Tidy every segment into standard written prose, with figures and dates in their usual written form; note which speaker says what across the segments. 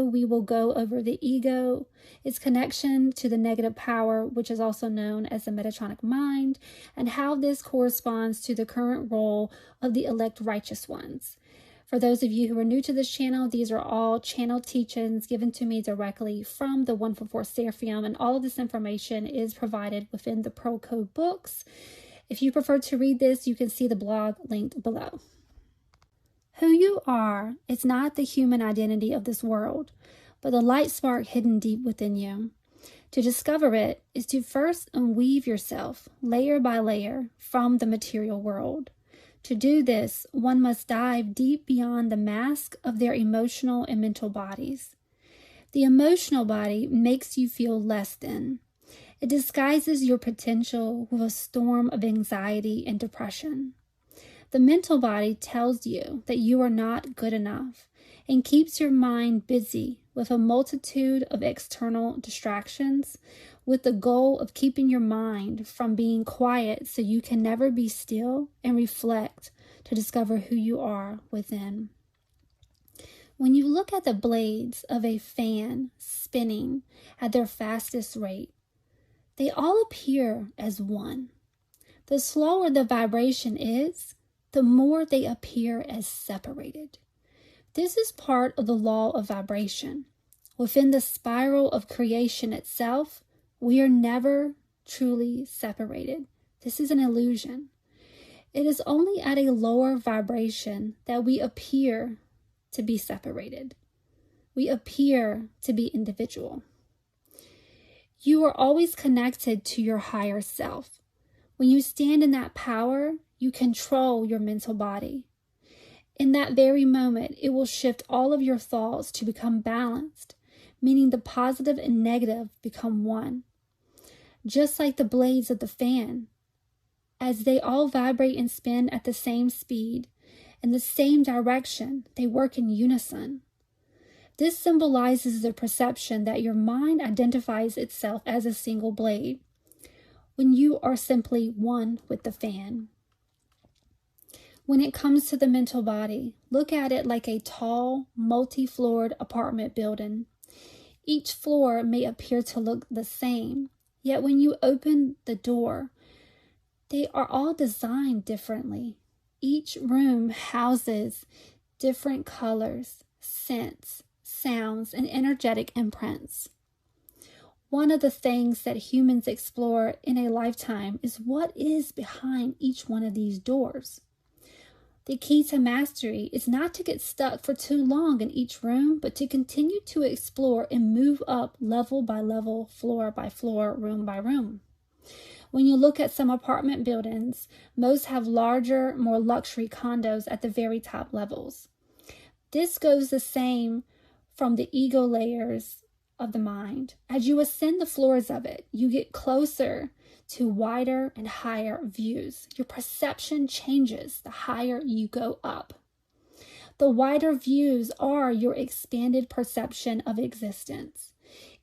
Speaker 1: video, we will go over the ego, its connection to the negative power, which is also known as the Metatronic mind, and how this corresponds to the current role of the elect righteous ones. For those of you who are new to this channel, these are all channel teachings given to me directly from the 144 Seraphim, and all of this information is provided within the Pro Code books. If you prefer to read this, you can see the blog linked below. Who you are is not the human identity of this world, but the light spark hidden deep within you. To discover it is to first unweave yourself, layer by layer, from the material world. To do this, one must dive deep beyond the mask of their emotional and mental bodies. The emotional body makes you feel less than. It disguises your potential with a storm of anxiety and depression. The mental body tells you that you are not good enough and keeps your mind busy with a multitude of external distractions, with the goal of keeping your mind from being quiet so you can never be still and reflect to discover who you are within. When you look at the blades of a fan spinning at their fastest rate, they all appear as one. The slower the vibration is, the more they appear as separated. This is part of the law of vibration. Within the spiral of creation itself, we are never truly separated. This is an illusion. It is only at a lower vibration that we appear to be separated. We appear to be individual. You are always connected to your higher self. When you stand in that power, you control your mental body. In that very moment, it will shift all of your thoughts to become balanced, meaning the positive and negative become one. Just like the blades of the fan, as they all vibrate and spin at the same speed, in the same direction, they work in unison. This symbolizes the perception that your mind identifies itself as a single blade, when you are simply one with the fan. When it comes to the mental body, look at it like a tall, multi-floored apartment building. Each floor may appear to look the same, yet when you open the door, they are all designed differently. Each room houses different colors, scents, sounds, and energetic imprints. One of the things that humans explore in a lifetime is what is behind each one of these doors. The key to mastery is not to get stuck for too long in each room, but to continue to explore and move up level by level, floor by floor, room by room. When you look at some apartment buildings, most have larger, more luxury condos at the very top levels. This goes the same from the ego layers of the mind. As you ascend the floors of it, you get closer to wider and higher views. Your perception changes the higher you go up. The wider views are your expanded perception of existence.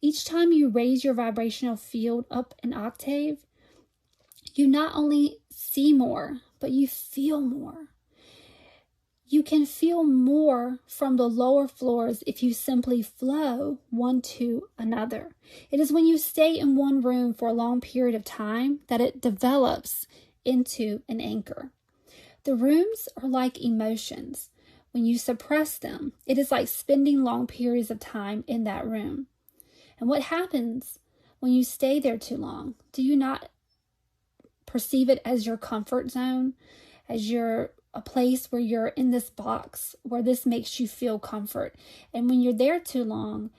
Speaker 1: Each time you raise your vibrational field up an octave, you not only see more, but you feel more. You can feel more from the lower floors if you simply flow one to another. It is when you stay in one room for a long period of time that it develops into an anchor. The rooms are like emotions. When you suppress them, it is like spending long periods of time in that room. And what happens when you stay there too long? Do you not perceive it as your comfort zone, as a place where you're in this box, where this makes you feel comfort? And when you're there too long,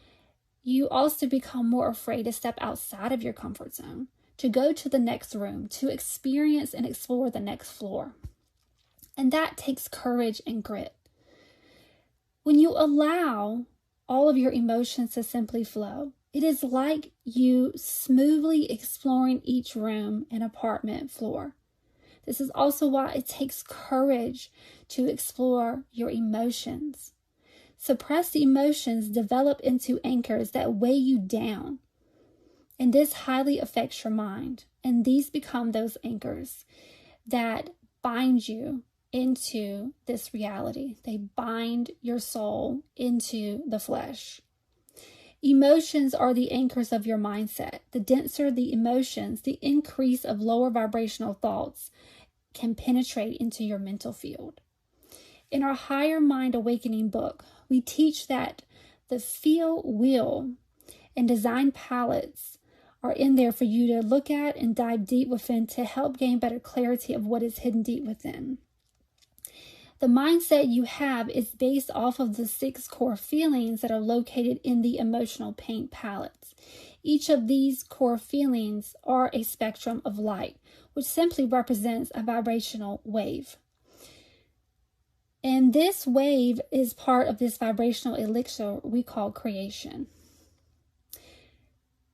Speaker 1: you also become more afraid to step outside of your comfort zone, to go to the next room, to experience and explore the next floor. And that takes courage and grit. When you allow all of your emotions to simply flow, it is like you smoothly exploring each room and apartment floor. This is also why it takes courage to explore your emotions. Suppressed emotions develop into anchors that weigh you down, and this highly affects your mind. And these become those anchors that bind you into this reality. They bind your soul into the flesh. Emotions are the anchors of your mindset. The denser the emotions, the increase of lower vibrational thoughts can penetrate into your mental field. In our Higher Mind Awakening book, we teach that the feel wheel and design palettes are in there for you to look at and dive deep within to help gain better clarity of what is hidden deep within. The mindset you have is based off of the 6 core feelings that are located in the emotional paint palettes. Each of these core feelings are a spectrum of light, which simply represents a vibrational wave. And this wave is part of this vibrational elixir we call creation.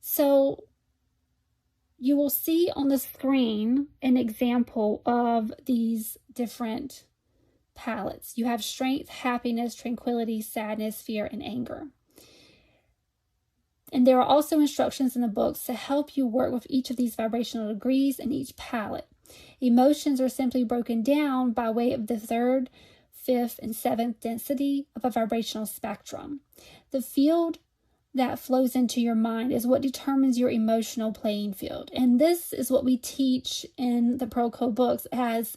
Speaker 1: So you will see on the screen an example of these different palettes. You have strength, happiness, tranquility, sadness, fear, and anger. And there are also instructions in the books to help you work with each of these vibrational degrees in each palette. Emotions are simply broken down by way of the 3rd, 5th, and 7th density of a vibrational spectrum. The field that flows into your mind is what determines your emotional playing field. And this is what we teach in the Pearl Code books as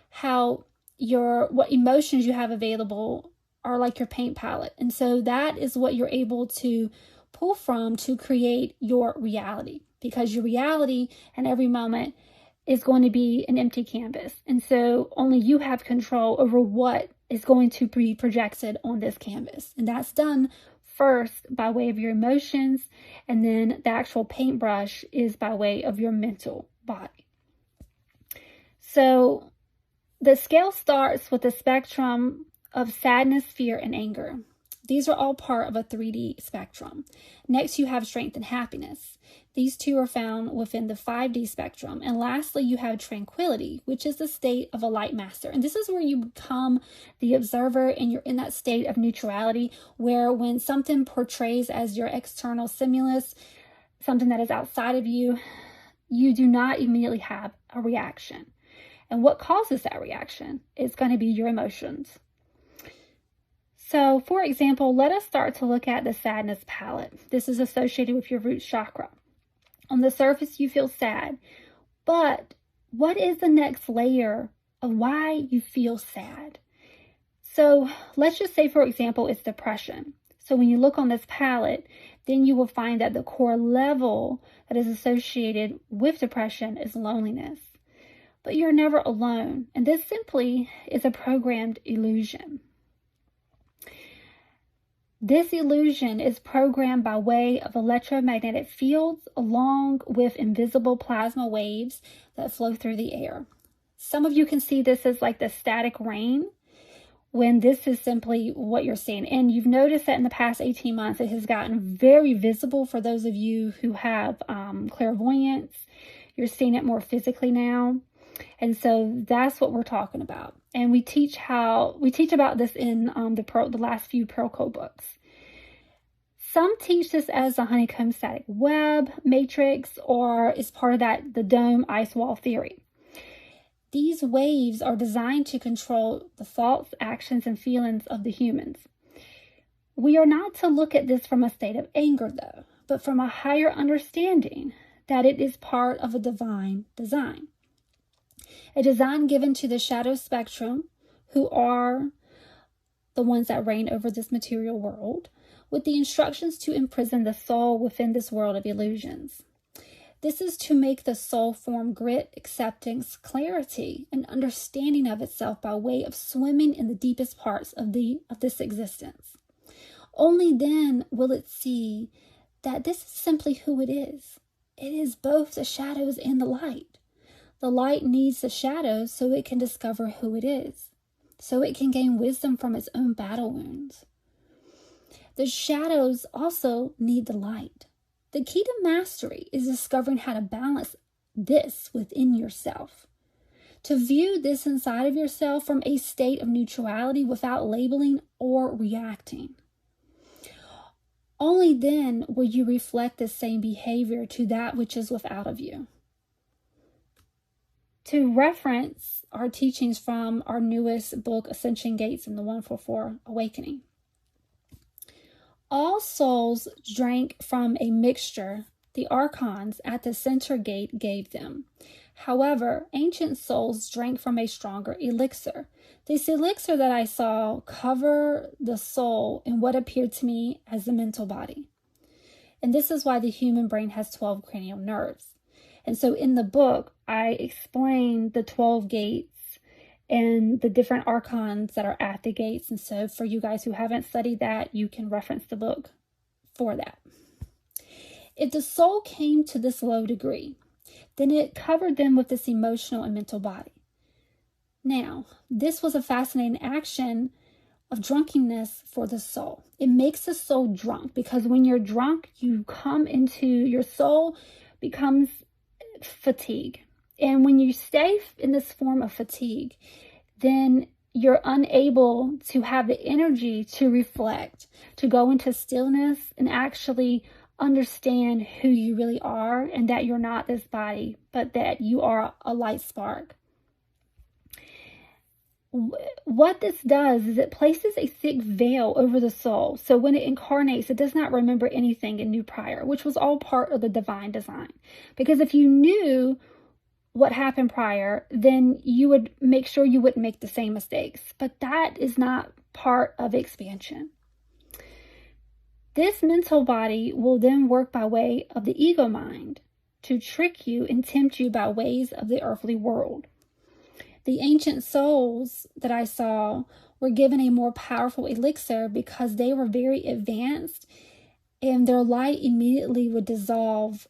Speaker 1: how what emotions you have available are like your paint palette. And so that is what you're able to pull from to create your reality, because your reality in every moment is going to be an empty canvas. And so only you have control over what is going to be projected on this canvas. And that's done first by way of your emotions, and then the actual paintbrush is by way of your mental body. So the scale starts with a spectrum of sadness, fear, and anger. These are all part of a 3D spectrum. Next, you have strength and happiness. These two are found within the 5D spectrum. And lastly, you have tranquility, which is the state of a light master. And this is where you become the observer, and you're in that state of neutrality, where when something portrays as your external stimulus, something that is outside of you, you do not immediately have a reaction. And what causes that reaction is going to be your emotions. So, for example, let us start to look at the sadness palette. This is associated with your root chakra. On the surface, you feel sad, but what is the next layer of why you feel sad? So let's just say, for example, it's depression. So when you look on this palette, then you will find that the core level that is associated with depression is loneliness. But you're never alone, and this simply is a programmed illusion. This illusion is programmed by way of electromagnetic fields along with invisible plasma waves that flow through the air. Some of you can see this as like the static rain, when this is simply what you're seeing. And you've noticed that in the past 18 months, it has gotten very visible for those of you who have clairvoyance. You're seeing it more physically now. And so that's what we're talking about. And we teach about this in the last few Pearl Code books. Some teach this as a honeycomb static web matrix, or is part of the dome ice wall theory. These waves are designed to control the thoughts, actions, and feelings of the humans. We are not to look at this from a state of anger, though, but from a higher understanding that it is part of a divine design. A design given to the shadow spectrum, who are the ones that reign over this material world, with the instructions to imprison the soul within this world of illusions. This is to make the soul form grit, acceptance, clarity, and understanding of itself by way of swimming in the deepest parts of this existence. Only then will it see that this is simply who it is. It is both the shadows and the light. The light needs the shadows so it can discover who it is, so it can gain wisdom from its own battle wounds. The shadows also need the light. The key to mastery is discovering how to balance this within yourself. To view this inside of yourself from a state of neutrality without labeling or reacting. Only then will you reflect the same behavior to that which is without of you. To reference our teachings from our newest book, Ascension Gates and the 144 Awakening. All souls drank from a mixture the archons at the center gate gave them. However, ancient souls drank from a stronger elixir. This elixir that I saw covered the soul in what appeared to me as the mental body. And this is why the human brain has 12 cranial nerves. And so in the book, I explain the 12 gates and the different archons that are at the gates. And so for you guys who haven't studied that, you can reference the book for that. If the soul came to this low degree, then it covered them with this emotional and mental body. Now, this was a fascinating action of drunkenness for the soul. It makes the soul drunk because when you're drunk, you come into your soul becomes fatigue. And when you stay in this form of fatigue, then you're unable to have the energy to reflect, to go into stillness and actually understand who you really are and that you're not this body, but that you are a light spark. What this does is it places a thick veil over the soul. So when it incarnates, it does not remember anything it knew prior, which was all part of the divine design. Because if you knew what happened prior, then you would make sure you wouldn't make the same mistakes. But that is not part of expansion. This mental body will then work by way of the ego mind to trick you and tempt you by ways of the earthly world. The ancient souls that I saw were given a more powerful elixir because they were very advanced and their light immediately would dissolve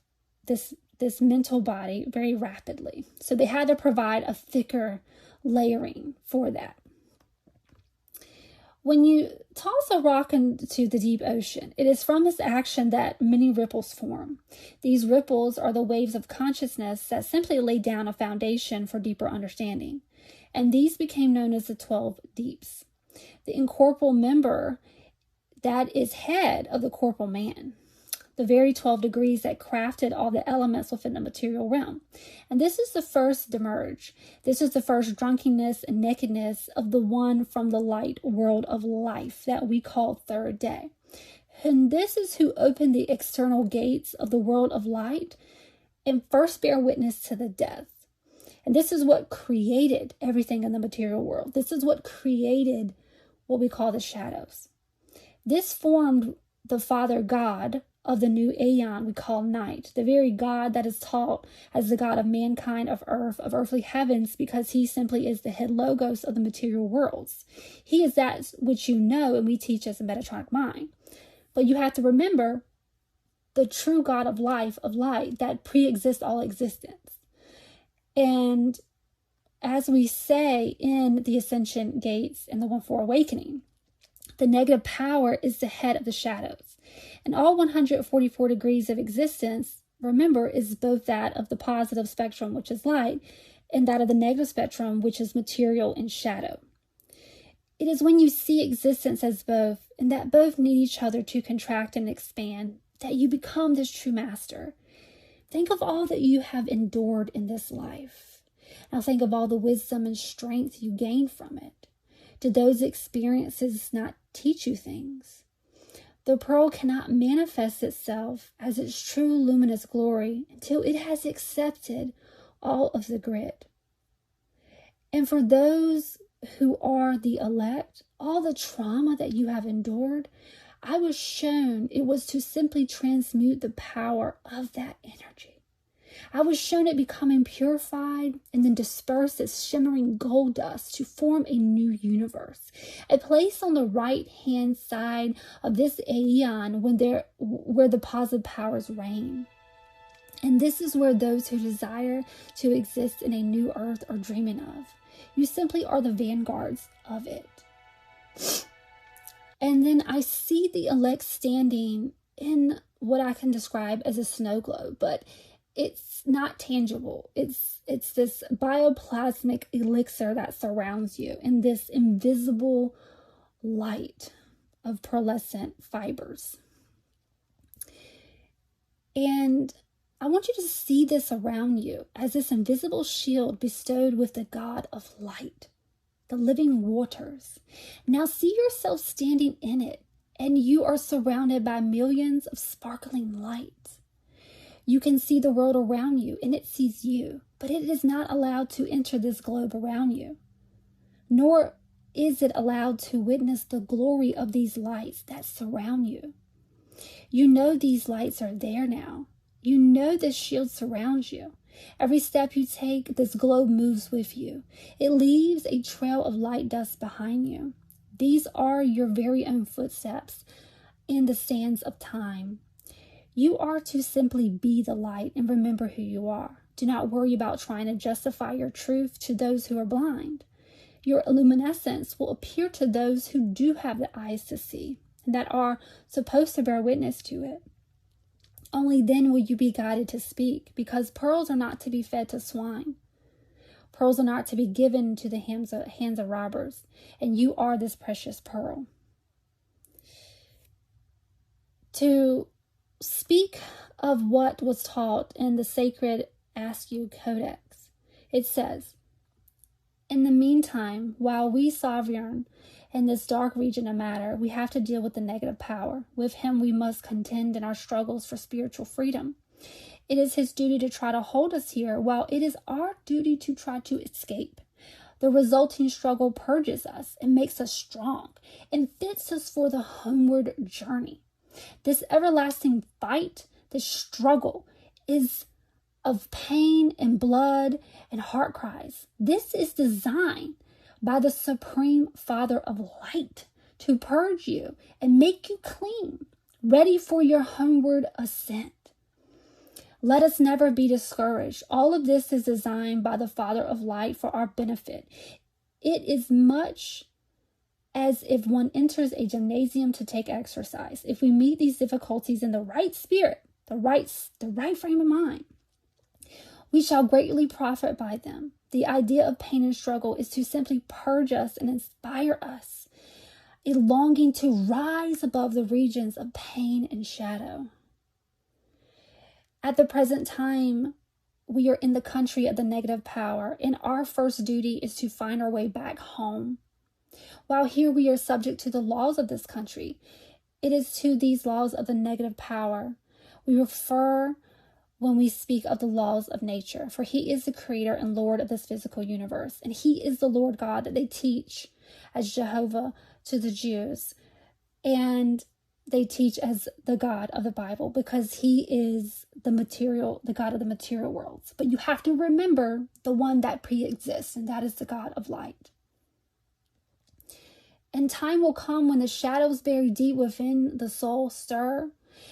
Speaker 1: this mental body very rapidly. So they had to provide a thicker layering for that. When you toss a rock into the deep ocean, it is from this action that many ripples form. These ripples are the waves of consciousness that simply lay down a foundation for deeper understanding. And these became known as the 12 deeps. The incorporeal member that is head of the corporeal man. The very 12 degrees that crafted all the elements within the material realm. And this is the first demerge. This is the first drunkenness and nakedness of the one from the light world of life that we call third day. And this is who opened the external gates of the world of light and first bear witness to the death. And this is what created everything in the material world. This is what created what we call the shadows. This formed the Father God of the new aeon we call night, the very God that is taught as the God of mankind, of earth, of earthly heavens, because he simply is the head logos of the material worlds. He is that which you know and we teach as a Metatronic mind. But you have to remember the true God of life, of light, that pre-exists all existence. And as we say in the Ascension Gates and the 1-4 Awakening, the negative power is the head of the shadows. And all 144 degrees of existence, remember, is both that of the positive spectrum, which is light, and that of the negative spectrum, which is material and shadow. It is when you see existence as both, and that both need each other to contract and expand, that you become this true master. Think of all that you have endured in this life. Now think of all the wisdom and strength you gained from it. Did those experiences not teach you things? The pearl cannot manifest itself as its true luminous glory until it has accepted all of the grit. And for those who are the elect, all the trauma that you have endured, I was shown it was to simply transmute the power of that energy. I was shown it becoming purified and then dispersed as shimmering gold dust to form a new universe, a place on the right-hand side of this aeon where the positive powers reign. And this is where those who desire to exist in a new earth are dreaming of. You simply are the vanguards of it. And then I see the elect standing in what I can describe as a snow globe, but it's not tangible. It's this bioplasmic elixir that surrounds you in this invisible light of pearlescent fibers. And I want you to see this around you as this invisible shield bestowed with the God of light, the living waters. Now see yourself standing in it and you are surrounded by millions of sparkling lights. You can see the world around you, and it sees you, but it is not allowed to enter this globe around you, nor is it allowed to witness the glory of these lights that surround you. You know these lights are there now. You know this shield surrounds you. Every step you take, this globe moves with you. It leaves a trail of light dust behind you. These are your very own footsteps in the sands of time. You are to simply be the light and remember who you are. Do not worry about trying to justify your truth to those who are blind. Your luminescence will appear to those who do have the eyes to see and that are supposed to bear witness to it. Only then will you be guided to speak, because pearls are not to be fed to swine. Pearls are not to be given to the hands of robbers, and you are this precious pearl. To speak of what was taught in the sacred Askew Codex, it says, "In the meantime, while we sovereign in this dark region of matter, we have to deal with the negative power. With him we must contend in our struggles for spiritual freedom. It is his duty to try to hold us here, while it is our duty to try to escape. The resulting struggle purges us and makes us strong and fits us for the homeward journey. This everlasting fight, this struggle, is of pain and blood and heart cries. This is designed by the Supreme Father of Light to purge you and make you clean, ready for your homeward ascent. Let us never be discouraged. All of this is designed by the Father of Light for our benefit. It is much as if one enters a gymnasium to take exercise. If we meet these difficulties in the right spirit, the right frame of mind, we shall greatly profit by them. The idea of pain and struggle is to simply purge us and inspire us, a longing to rise above the regions of pain and shadow. At the present time, we are in the country of the negative power, and our first duty is to find our way back home. While here we are subject to the laws of this country, it is to these laws of the negative power we refer when we speak of the laws of nature, for he is the creator and Lord of this physical universe, and he is the Lord God that they teach as Jehovah to the Jews, and they teach as the God of the Bible, because he is the God of the material worlds. But you have to remember the one that pre-exists, and that is the God of light. And time will come when the shadows buried deep within the soul stir,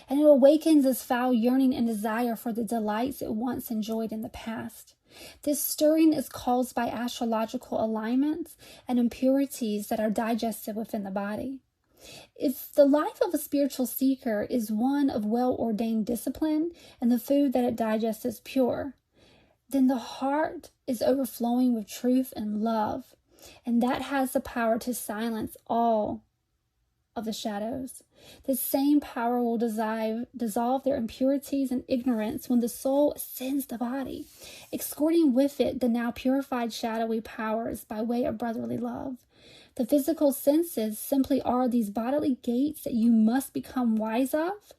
Speaker 1: and it awakens this foul yearning and desire for the delights it once enjoyed in the past. This stirring is caused by astrological alignments and impurities that are digested within the body. If the life of a spiritual seeker is one of well-ordained discipline and the food that it digests is pure, then the heart is overflowing with truth and love, and that has the power to silence all of the shadows. The same power will dissolve their impurities and ignorance when the soul ascends the body, escorting with it the now purified shadowy powers by way of brotherly love. The physical senses simply are these bodily gates that you must become wise of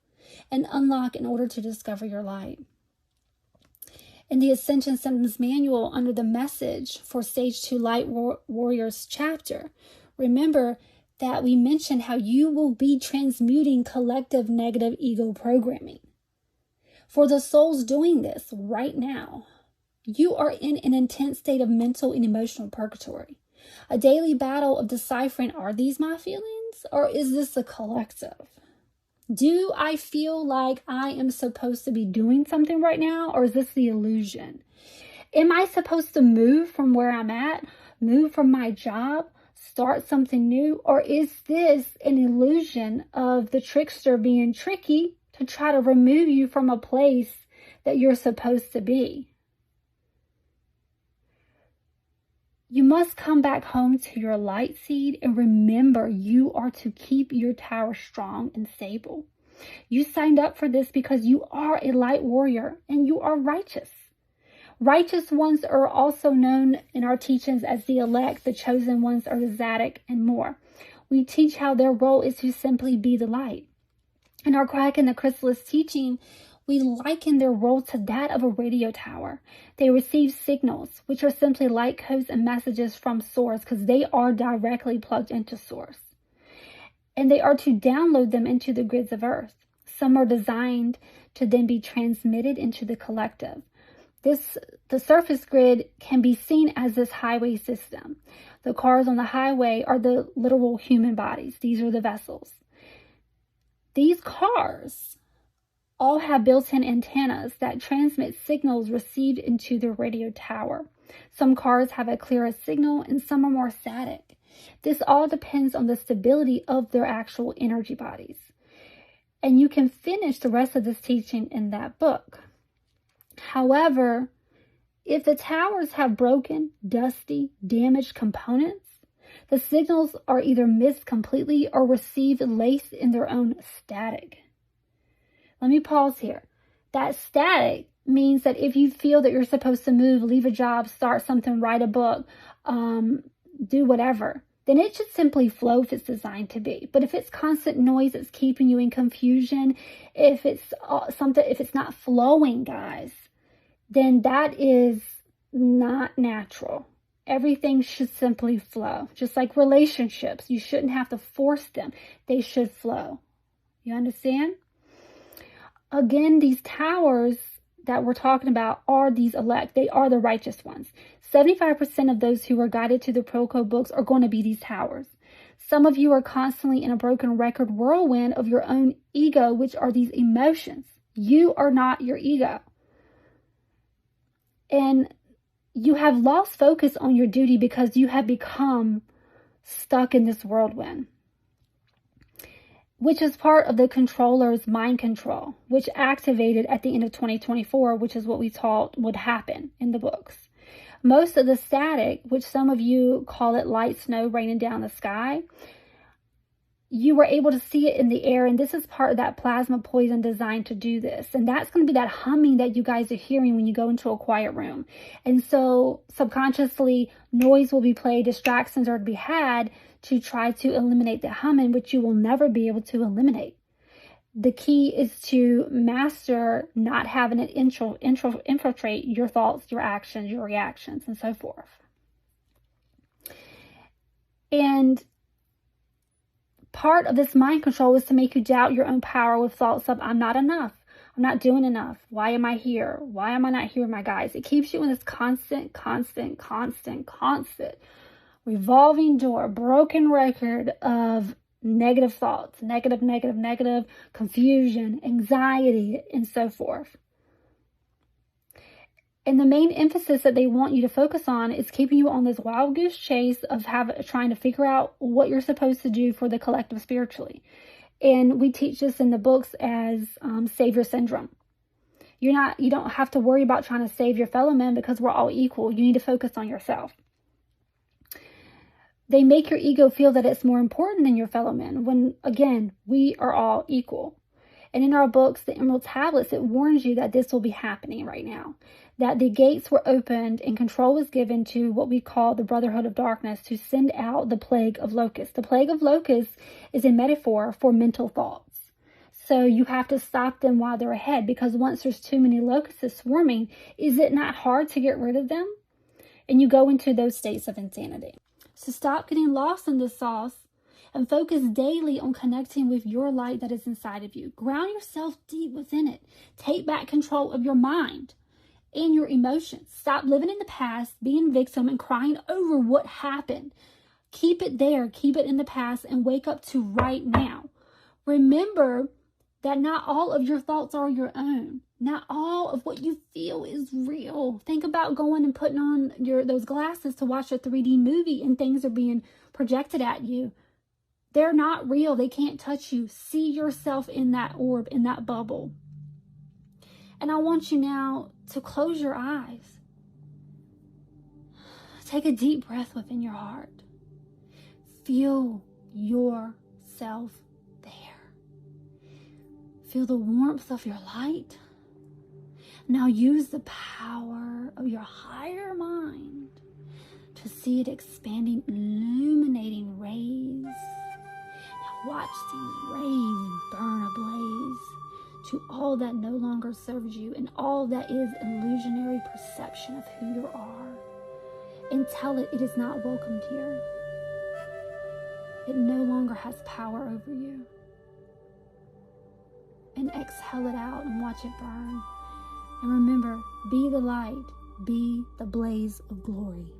Speaker 1: and unlock in order to discover your light. In the Ascension Symptoms Manual, under the message for Stage 2 Light Warriors chapter, remember that we mentioned how you will be transmuting collective negative ego programming. For the souls doing this right now, you are in an intense state of mental and emotional purgatory. A daily battle of deciphering, are these my feelings or is this a collective? Do I feel like I am supposed to be doing something right now, or is this the illusion? Am I supposed to move from where I'm at, move from my job, start something new, or is this an illusion of the trickster being tricky to try to remove you from a place that you're supposed to be? You must come back home to your light seed and remember you are to keep your tower strong and stable. You signed up for this because you are a light warrior and you are righteous. Righteous ones are also known in our teachings as the elect, the chosen ones, or the Zadok, and more. We teach how their role is to simply be the light. In our Crack in the Chrysalis teaching, we liken their role to that of a radio tower. They receive signals, which are simply light codes and messages from source, because they are directly plugged into source. And they are to download them into the grids of Earth. Some are designed to then be transmitted into the collective. The surface grid can be seen as this highway system. The cars on the highway are the literal human bodies. These are the vessels. These cars all have built-in antennas that transmit signals received into the radio tower. Some cars have a clearer signal and some are more static. This all depends on the stability of their actual energy bodies. And you can finish the rest of this teaching in that book. However, if the towers have broken, dusty, damaged components, the signals are either missed completely or received laced in their own static. Let me pause here. That static means that if you feel that you're supposed to move, leave a job, start something, write a book, do whatever, then it should simply flow if it's designed to be. But if it's constant noise that's keeping you in confusion, if it's not flowing, guys, then that is not natural. Everything should simply flow. Just like relationships, you shouldn't have to force them. They should flow. You understand? Again, these towers that we're talking about are these elect. They are the righteous ones. 75% of those who are guided to the Protocol books are going to be these towers. Some of you are constantly in a broken record whirlwind of your own ego, which are these emotions. You are not your ego. And you have lost focus on your duty because you have become stuck in this whirlwind, which is part of the controller's mind control, which activated at the end of 2024, which is what we taught would happen in the books. Most of the static, which some of you call it light snow raining down the sky, you were able to see it in the air, and this is part of that plasma poison designed to do this. And that's going to be that humming that you guys are hearing when you go into a quiet room. And so subconsciously, noise will be played, distractions are to be had to try to eliminate the humming, which you will never be able to eliminate. The key is to master not having it infiltrate your thoughts, your actions, your reactions, and so forth. And part of this mind control is to make you doubt your own power with thoughts of, I'm not enough. I'm not doing enough. Why am I here? Why am I not here with my guys? It keeps you in this constant revolving door, broken record of negative thoughts, negative, confusion, anxiety, and so forth. And the main emphasis that they want you to focus on is keeping you on this wild goose chase of trying to figure out what you're supposed to do for the collective spiritually. And we teach this in the books as savior syndrome. You don't have to worry about trying to save your fellow man because we're all equal. You need to focus on yourself. They make your ego feel that it's more important than your fellow men when, again, we are all equal. And in our books, the Emerald Tablets, it warns you that this will be happening right now. That the gates were opened and control was given to what we call the Brotherhood of Darkness to send out the plague of locusts. The plague of locusts is a metaphor for mental thoughts. So you have to stop them while they're ahead, because once there's too many locusts swarming, is it not hard to get rid of them? And you go into those states of insanity. So stop getting lost in the sauce and focus daily on connecting with your light that is inside of you. Ground yourself deep within it. Take back control of your mind and your emotions. Stop living in the past, being victim, and crying over what happened. Keep it there. Keep it in the past and wake up to right now. Remember that not all of your thoughts are your own. Not all of what you feel is real. Think about going and putting on those glasses to watch a 3D movie and things are being projected at you. They're not real. They can't touch you. See yourself in that orb, in that bubble. And I want you now to close your eyes. Take a deep breath within your heart. Feel yourself there. Feel the warmth of your light. Now use the power of your higher mind to see it expanding, illuminating rays watch these rays burn ablaze to all that no longer serves you and all that is illusionary perception of who you are. And tell it is not welcomed here. It no longer has power over you. And exhale it out and watch it burn. And remember, be the light, be the blaze of glory.